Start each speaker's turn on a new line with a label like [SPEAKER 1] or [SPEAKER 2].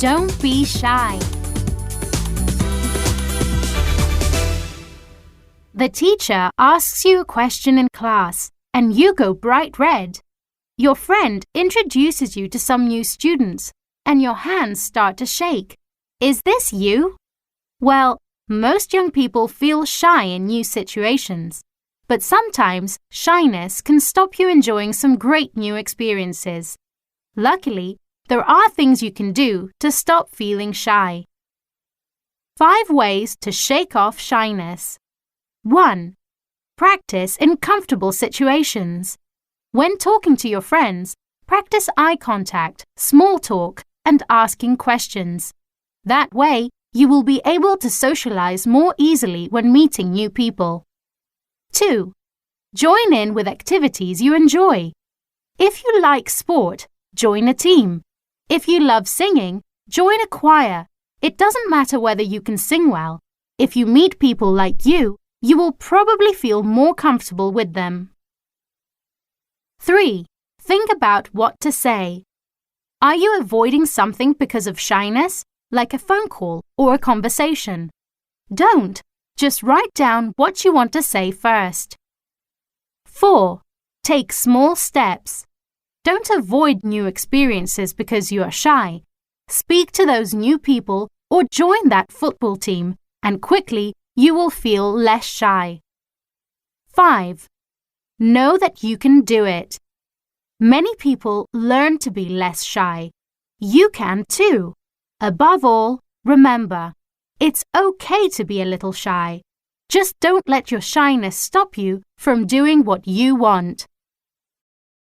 [SPEAKER 1] Don't be shy. The teacher asks you a question in class, and you go bright red. Your friend introduces you to some new students, and your hands start to shake. Is this you? Well, most young people feel shy in new situations, but sometimes shyness can stop you enjoying some great new experiences. Luckily, there are things you can do to stop feeling shy. 5 ways to shake off shyness. 1. Practice in comfortable situations. When talking to your friends, practice eye contact, small talk, and asking questions. That way, you will be able to socialize more easily when meeting new people. 2. Join in with activities you enjoy. If you like sport, join a team. If you love singing, join a choir. It doesn't matter whether you can sing well. If you meet people like you will probably feel more comfortable with them. 3. Think about what to say. Are you avoiding something because of shyness, like a phone call or a conversation? Don't. Just write down what you want to say first. 4. Take small steps. Don't avoid new experiences because you are shy. Speak to those new people or join that football team, and quickly you will feel less shy. 5. Know that you can do it. Many people learn to be less shy. You can too. Above all, remember, it's okay to be a little shy. Just don't let your shyness stop you from doing what you want.